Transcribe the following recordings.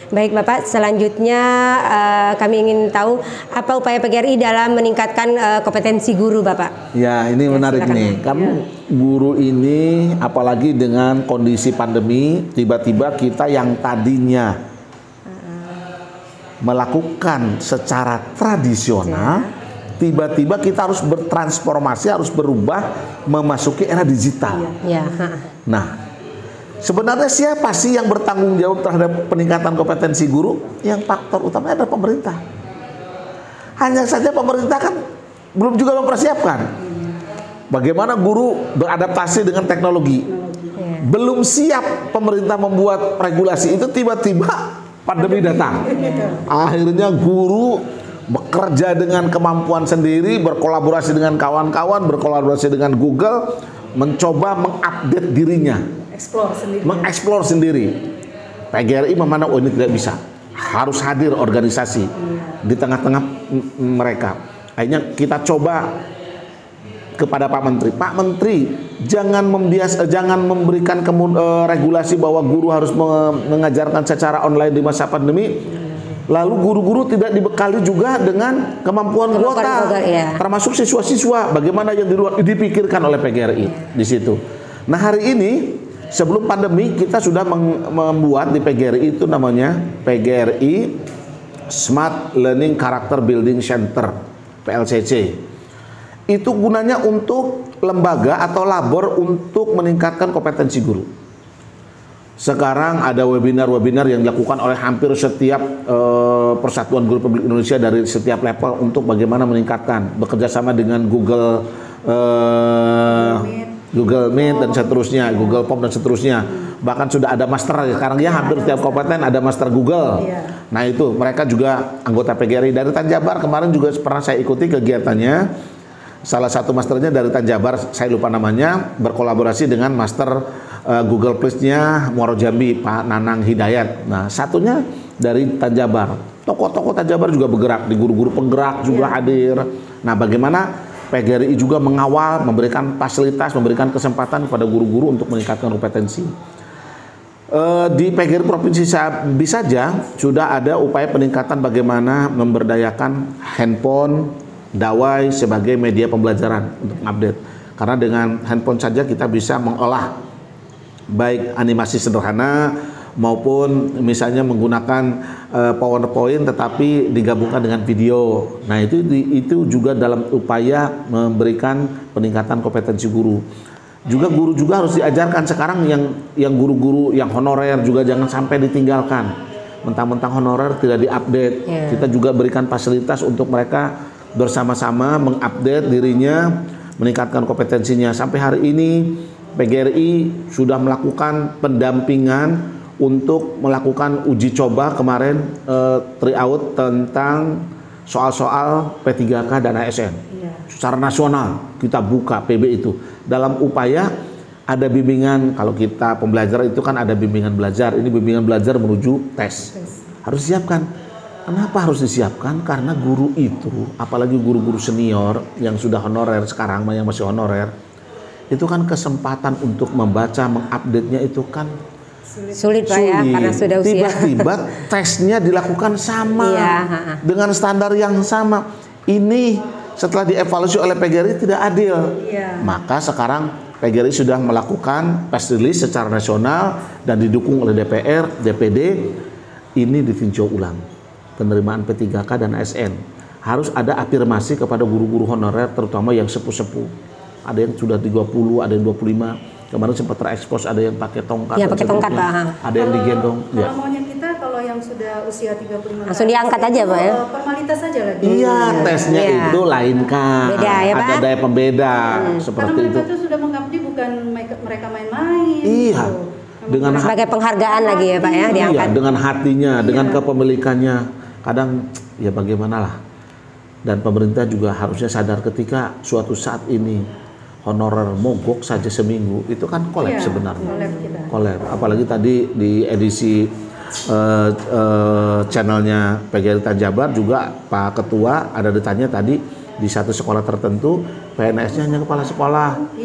Baik Bapak, selanjutnya kami ingin tahu apa upaya PGRI dalam meningkatkan kompetensi guru Bapak. Ya, ini menarik nih. Karena guru ini apalagi dengan kondisi pandemi, tiba-tiba kita yang tadinya melakukan secara tradisional, tiba-tiba kita harus bertransformasi, harus berubah memasuki era digital. Nah, sebenarnya siapa sih yang bertanggung jawab terhadap peningkatan kompetensi guru? Yang faktor utamanya adalah pemerintah. Hanya saja pemerintah kan belum juga mempersiapkan bagaimana guru beradaptasi dengan teknologi. Belum siap pemerintah membuat regulasi itu, tiba-tiba pandemi datang. Akhirnya guru bekerja dengan kemampuan sendiri, berkolaborasi dengan kawan-kawan, berkolaborasi dengan Google, mencoba mengupdate dirinya. Mengeksplor sendiri. PGRI memandang, oh ini tidak bisa, harus hadir organisasi di tengah-tengah mereka. Akhirnya kita coba kepada Pak Menteri, Pak Menteri jangan memberikan regulasi bahwa guru harus mengajarkan secara online di masa pandemi. Lalu guru-guru tidak dibekali juga dengan kemampuan kuota, termasuk siswa-siswa. Bagaimana yang di luar dipikirkan oleh PGRI di situ. Nah, hari ini sebelum pandemi kita sudah membuat di PGRI itu namanya PGRI Smart Learning Character Building Center, PLCC. Itu gunanya untuk lembaga atau labor untuk meningkatkan kompetensi guru. Sekarang ada webinar-webinar yang dilakukan oleh hampir setiap Persatuan Guru Republik Indonesia dari setiap level untuk bagaimana meningkatkan, bekerja sama dengan Google Meet dan seterusnya, Google Form dan seterusnya. Bahkan sudah ada master sekarang ya, hampir setiap kabupaten ada master Google. Nah itu mereka juga anggota PGRI dari Tanjabar. Kemarin juga pernah saya ikuti kegiatannya. Salah satu masternya dari Tanjabar, saya lupa namanya, berkolaborasi dengan master Google Plus-nya Muaro Jambi, Pak Nanang Hidayat. Nah satunya dari Tanjabar. Tokoh-tokoh Tanjabar juga bergerak, di guru-guru penggerak juga hadir. Nah bagaimana PGRI juga mengawal, memberikan fasilitas, memberikan kesempatan kepada guru-guru untuk meningkatkan kompetensi. Di PGRI Provinsi saja sudah ada upaya peningkatan bagaimana memberdayakan handphone, dawai sebagai media pembelajaran untuk update. Karena dengan handphone saja kita bisa mengolah baik animasi sederhana maupun misalnya menggunakan PowerPoint tetapi digabungkan dengan video. Nah itu juga dalam upaya memberikan peningkatan kompetensi guru. Juga guru juga harus diajarkan sekarang yang guru-guru yang honorer juga jangan sampai ditinggalkan. Mentang-mentang honorer tidak diupdate. Kita juga berikan fasilitas untuk mereka bersama-sama mengupdate dirinya, meningkatkan kompetensinya. Sampai hari ini PGRI sudah melakukan pendampingan untuk melakukan uji coba kemarin tryout tentang soal-soal P3K dan ASN. Secara nasional kita buka PB itu. Dalam upaya ada bimbingan, kalau kita pembelajaran itu kan ada bimbingan belajar. Ini bimbingan belajar menuju tes. Harus disiapkan. Kenapa harus disiapkan? Karena guru itu, apalagi guru-guru senior yang sudah honorer sekarang, yang masih honorer, itu kan kesempatan untuk membaca, mengupdate-nya itu kan sulit Pak ya, karena sudah usia. Tiba-tiba tesnya dilakukan sama, dengan standar yang sama. Ini setelah dievaluasi oleh PGRI tidak adil. Maka sekarang PGRI sudah melakukan press release secara nasional dan didukung oleh DPR, DPD. Ini ditinjau ulang penerimaan P3K dan ASN. Harus ada afirmasi kepada guru-guru honorer, terutama yang sepuh-sepuh. Ada yang sudah 30, ada yang 25. Kemarin sempat terekspos ada yang pakai tongkat. Iya, pakai tongkat, Pak. Ada yang digendong. Kalau maunya kita, kalau yang sudah usia 35 langsung diangkat aja, Pak ya. Formalitas saja lagi. Iya, tesnya itu lain kan. Beda ya, Pak. Ada daya pembeda seperti karena itu. mereka tuh sudah mengabdi, bukan mereka main-main. Iya. Dengan sebagai penghargaan lagi ya, Pak ya, diangkat. Iya, dengan hatinya, dengan kepemilikannya. Kadang ya bagaimanalah. Dan pemerintah juga harusnya sadar ketika suatu saat ini honorer mogok saja seminggu itu kan kolab sebenarnya. Kolab. Apalagi tadi di edisi channelnya PGRI Tanjabar juga Pak Ketua ada ditanya tadi di satu sekolah tertentu PNS-nya hanya kepala sekolah.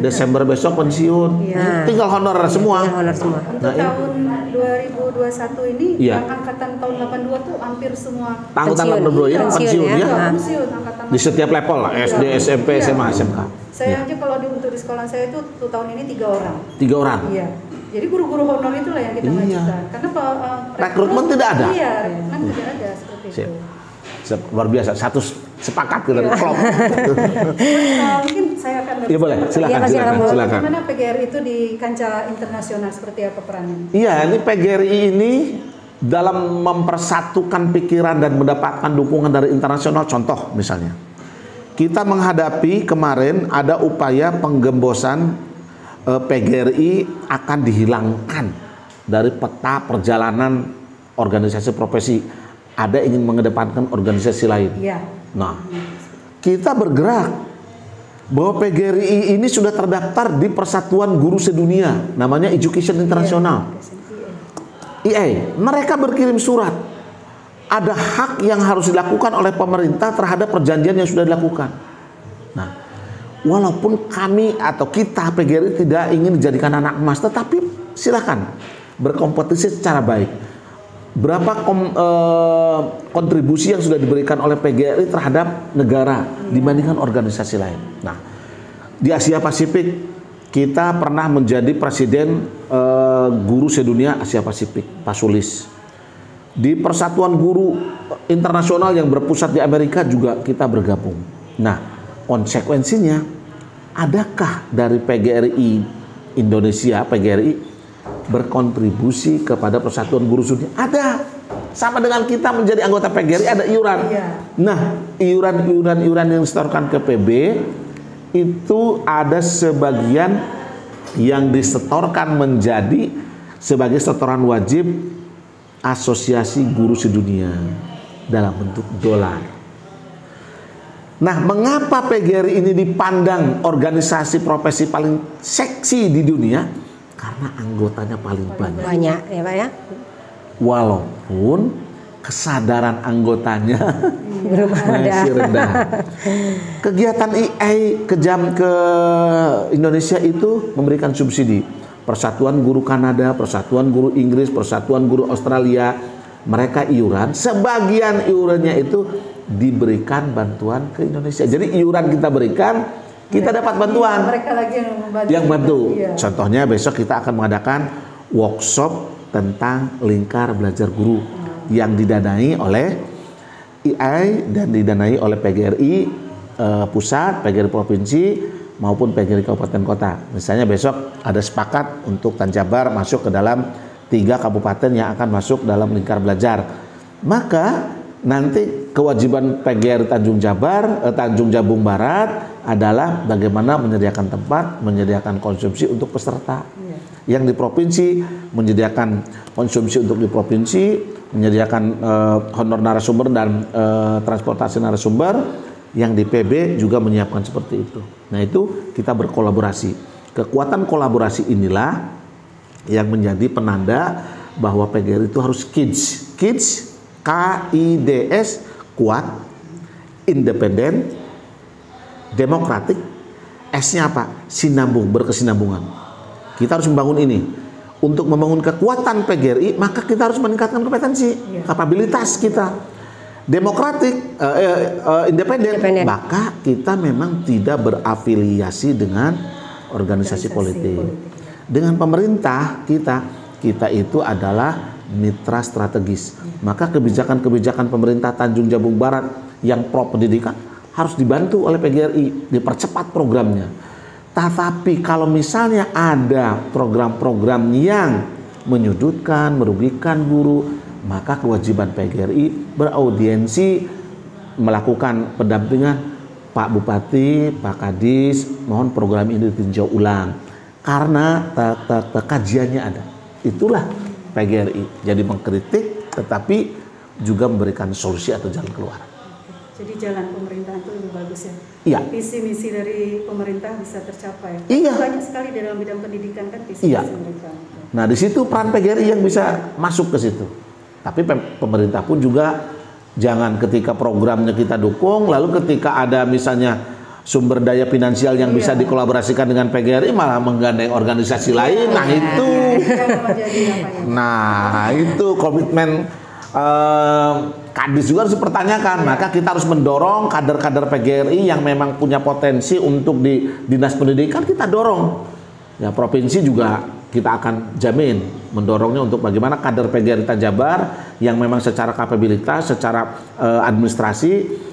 Desember besok pensiun. Tinggal honorer semua. Untuk tahun 2021 21 ini Iya. yang angkatan tahun 82 tuh hampir semua Angkatan Pensiun. 82 ya, Pensiun pensiun ya. ya. Nah. pensiun angkatan Di setiap level lah, SD, SMP, Iya. SMA, SMK. Saya aja kalau untuk di sekolah saya itu tahun ini 3 orang. 3 orang. Iya. Jadi guru-guru honor itulah yang kita Iya. majukan. Karena Rekrutmen tidak ada? Iya, rekrutmen tidak ada seperti Sip. itu. Luar biasa, satu sepakat kita klop. Mungkin saya akan Iya boleh, silakan, Iya, silakan, Bu. silakan. Bagaimana PGRI itu di kancah internasional seperti apa perannya? Iya, ini PGRI ini dalam mempersatukan pikiran dan mendapatkan dukungan dari internasional. Contoh misalnya, kita menghadapi kemarin ada upaya penggembosan PGRI akan dihilangkan dari peta perjalanan organisasi profesi. Ada ingin mengedepankan organisasi lain. Iya. Nah, kita bergerak bahwa PGRI ini sudah terdaftar di Persatuan Guru Sedunia, namanya Education International. IA. Mereka berkirim surat. Ada hak yang harus dilakukan oleh pemerintah terhadap perjanjian yang sudah dilakukan. Nah, walaupun kami atau kita PGRI tidak ingin dijadikan anak emas, tetapi silakan berkompetisi secara baik. Berapa kontribusi yang sudah diberikan oleh PGRI terhadap negara dibandingkan organisasi lain. Nah, di Asia Pasifik kita pernah menjadi presiden guru sedunia Asia Pasifik, Pak Sulis. Di Persatuan Guru Internasional yang berpusat di Amerika juga kita bergabung. Nah, konsekuensinya, adakah dari PGRI Indonesia, PGRI berkontribusi kepada Persatuan Guru Sedunia? Ada. Sama dengan kita menjadi anggota PGRI ada iuran. Iya. Nah, iuran yang disetorkan ke PB itu ada sebagian yang disetorkan menjadi sebagai setoran wajib Asosiasi Guru Sedunia dalam bentuk dolar. Nah, mengapa PGRI ini dipandang organisasi profesi paling seksi di dunia? Karena anggotanya paling banyak. Banyak ya Pak ya. Walaupun kesadaran anggotanya Belum masih ada. rendah. Kegiatan IA ke Indonesia itu memberikan subsidi. Persatuan Guru Kanada, Persatuan Guru Inggris, Persatuan Guru Australia, mereka iuran. Sebagian iurannya itu diberikan bantuan ke Indonesia. Jadi iuran kita berikan, kita dapat bantuan. Mereka lagi yang membantu. Yang bantu. Iya. Contohnya besok kita akan mengadakan workshop tentang lingkar belajar guru yang didanai oleh AI dan didanai oleh PGRI pusat, PGRI provinsi maupun PGRI kabupaten kota. Misalnya besok ada sepakat untuk Tanjabar masuk ke dalam 3 kabupaten yang akan masuk dalam lingkar belajar. Maka nanti kewajiban PGRI Tanjung Jabung Barat adalah bagaimana menyediakan tempat, menyediakan konsumsi untuk peserta. Yang di provinsi menyediakan konsumsi untuk di provinsi, menyediakan honor narasumber dan transportasi narasumber. Yang di PB juga menyiapkan seperti itu. Nah, itu kita berkolaborasi. Kekuatan kolaborasi inilah yang menjadi penanda bahwa PGRI itu harus kids, KIDS, kuat, independen, demokratik. S-nya apa? Sinambung, berkesinambungan. Kita harus membangun ini. Untuk membangun kekuatan PGRI, maka kita harus meningkatkan kompetensi, kapabilitas kita. Demokratik, independen, maka kita memang tidak berafiliasi dengan organisasi politik. Dengan pemerintah kita itu adalah mitra strategis. Maka kebijakan-kebijakan pemerintah Tanjung Jabung Barat yang pro pendidikan harus dibantu oleh PGRI, dipercepat programnya. Tetapi kalau misalnya ada program-program yang menyudutkan, merugikan guru, maka kewajiban PGRI beraudiensi, melakukan pendampingan. Pak Bupati, Pak Kadis, mohon program ini ditinjau ulang karena kajiannya ada. Itulah PGRI. Jadi mengkritik tetapi juga memberikan solusi atau jalan keluar. Jadi jalan pemerintahan itu lebih bagus ya. Iya. Visi misi dari pemerintah bisa tercapai. Iya. Banyak sekali di dalam bidang pendidikan kan visi Iya. misi mereka. Nah, di situ peran PGRI yang bisa masuk ke situ. Tapi pemerintah pun juga jangan ketika programnya kita dukung, lalu ketika ada misalnya sumber daya finansial yang bisa dikolaborasikan dengan PGRI malah menggandeng organisasi lain. Nah itu, nah itu komitmen Kadis juga harus dipertanyakan. Maka kita harus mendorong kader-kader PGRI yang memang punya potensi untuk di dinas pendidikan, kita dorong. Ya, provinsi juga kita akan jamin mendorongnya untuk bagaimana kader PGRI Tanjabar yang memang secara kapabilitas, secara administrasi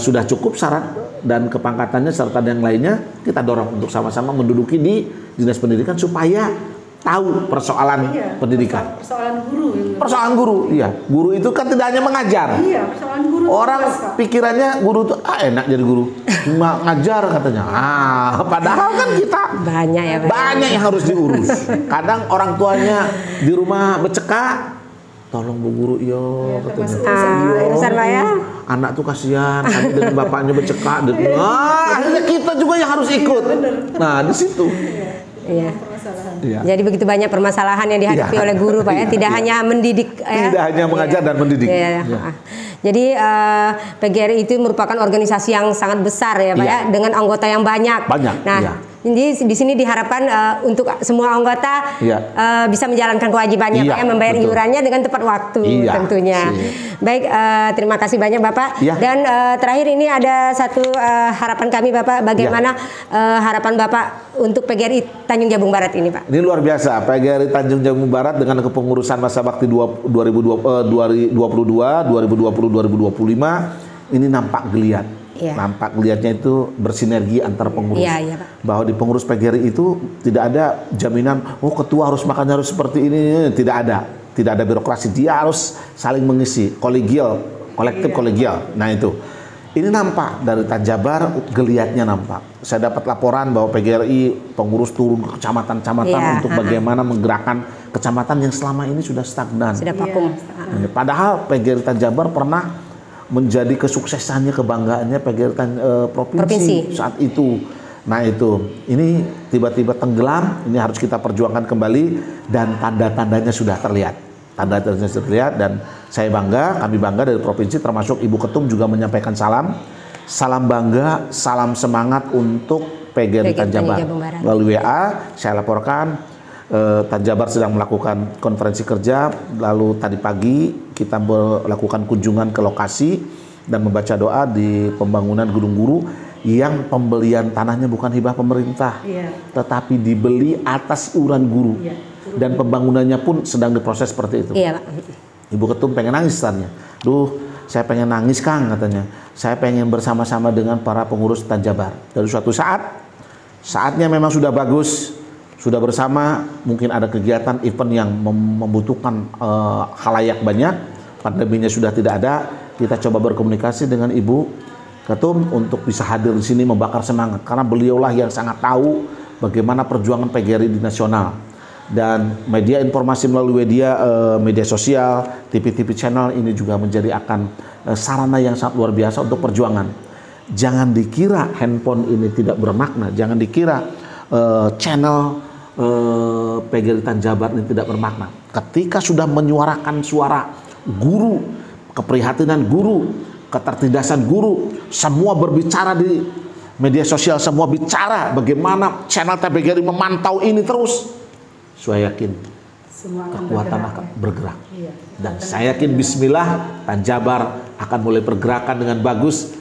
sudah cukup syarat dan kepangkatannya serta yang lainnya, kita dorong untuk sama-sama menduduki di dinas pendidikan supaya tahu persoalan pendidikan. Persoalan guru. Persoalan guru, iya. Guru itu kan tidak hanya mengajar. Iya, persoalan guru. Orang pikirannya guru itu enak jadi guru, cuma ngajar katanya. Padahal kan kita banyak ya, Pak. Banyak yang harus diurus. Kadang orang tuanya di rumah becekak, tolong Bu Guru yo katanya. Besar Pak ya. Anak tuh kasihan, kami dengan bapaknya becekak. Akhirnya kita juga yang harus ikut. Nah, di situ. Iya. Iya. Jadi begitu banyak permasalahan yang dihadapi oleh guru Pak ya, tidak hanya mendidik ya. Tidak hanya mengajar dan mendidik. Iya. Jadi PGRI itu merupakan organisasi yang sangat besar ya Pak ya, dengan anggota yang banyak. Nah, jadi di sini diharapkan untuk semua anggota bisa menjalankan kewajibannya Pak ya, membayar iurannya dengan tepat waktu tentunya. Baik, terima kasih banyak Bapak. Dan terakhir ini ada satu harapan kami Bapak, bagaimana harapan Bapak untuk PGRI Tanjung Jabung Barat ini Pak? Ini luar biasa, PGRI Tanjung Jabung Barat dengan kepengurusan masa bakti 2022, 2025 ini nampak geliat. Nampak geliatnya itu bersinergi antar pengurus. Pak. Bahwa di pengurus PGRI itu tidak ada jaminan, oh ketua harus makannya harus seperti ini, tidak ada. Tidak ada birokrasi, dia harus saling mengisi, kolegial, kolektif kolegial. Nah itu. Ini nampak dari Tanjabar, geliatnya nampak. Saya dapat laporan bahwa PGRI pengurus turun ke kecamatan-kecamatan untuk bagaimana menggerakkan kecamatan yang selama ini sudah stagnan. Sudah vakum. Padahal PGRI Tanjabar pernah menjadi kesuksesannya, kebanggaannya PGRI provinsi saat itu. Nah itu, ini tiba-tiba tenggelam, ini harus kita perjuangkan kembali dan tanda-tandanya sudah terlihat. Tanda-tandanya sudah terlihat dan saya bangga, kami bangga dari provinsi termasuk Ibu Ketum juga menyampaikan salam bangga, salam semangat untuk PGRI Tanjabar. Melalui WA saya laporkan Tanjabar sedang melakukan konferensi kerja, lalu tadi pagi kita melakukan kunjungan ke lokasi dan membaca doa di pembangunan Gedung Guru yang pembelian tanahnya bukan hibah pemerintah, tetapi dibeli atas iuran guru. Dan pembangunannya pun sedang diproses seperti itu. Iya, Pak. Ibu Ketum pengen nangis tanya. Duh, saya pengen nangis Kang katanya. Saya pengen bersama-sama dengan para pengurus Tanjabar. Dari suatu saatnya memang sudah bagus, sudah bersama, mungkin ada kegiatan event yang membutuhkan khalayak banyak, pandeminya sudah tidak ada, kita coba berkomunikasi dengan Ibu Ketum untuk bisa hadir di sini membakar semangat. Karena beliaulah yang sangat tahu bagaimana perjuangan PGRI di nasional. Dan media informasi melalui media sosial, TV-TV channel ini juga menjadi akan sarana yang sangat luar biasa untuk perjuangan. Jangan dikira handphone ini tidak bermakna, jangan dikira channel PGRI Tanjabar ini tidak bermakna. Ketika sudah menyuarakan suara guru, keprihatinan guru, ketertindasan guru, semua berbicara di media sosial, semua bicara bagaimana channel PGRI memantau ini terus. Saya yakin kekuatan akan bergerak. Dan saya yakin bismillah Tanjabar akan mulai pergerakan dengan bagus.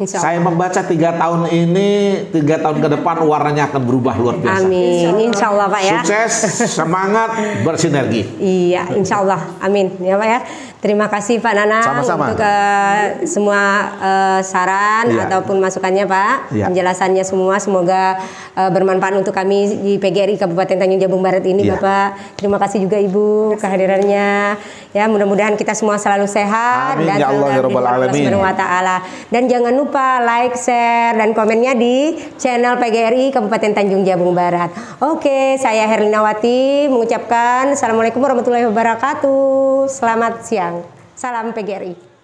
Saya membaca 3 tahun ini, 3 tahun ke depan warnanya akan berubah luar biasa. Amin, insya Allah Pak ya. Sukses, semangat, bersinergi. Iya, insya Allah, amin ya Pak ya. Terima kasih Pak Nanang untuk semua saran ataupun masukannya Pak, penjelasannya semua semoga bermanfaat untuk kami di PGRI Kabupaten Tanjung Jabung Barat ini Bapak. Terima kasih juga Ibu kehadirannya. Ya mudah-mudahan kita semua selalu sehat dan selalu Subhanahu wa taala. Dan jangan lupa like, share dan komennya di channel PGRI Kabupaten Tanjung Jabung Barat. Oke, saya Herlinawati mengucapkan Assalamualaikum warahmatullahi wabarakatuh. Selamat siang. Salam PGRI.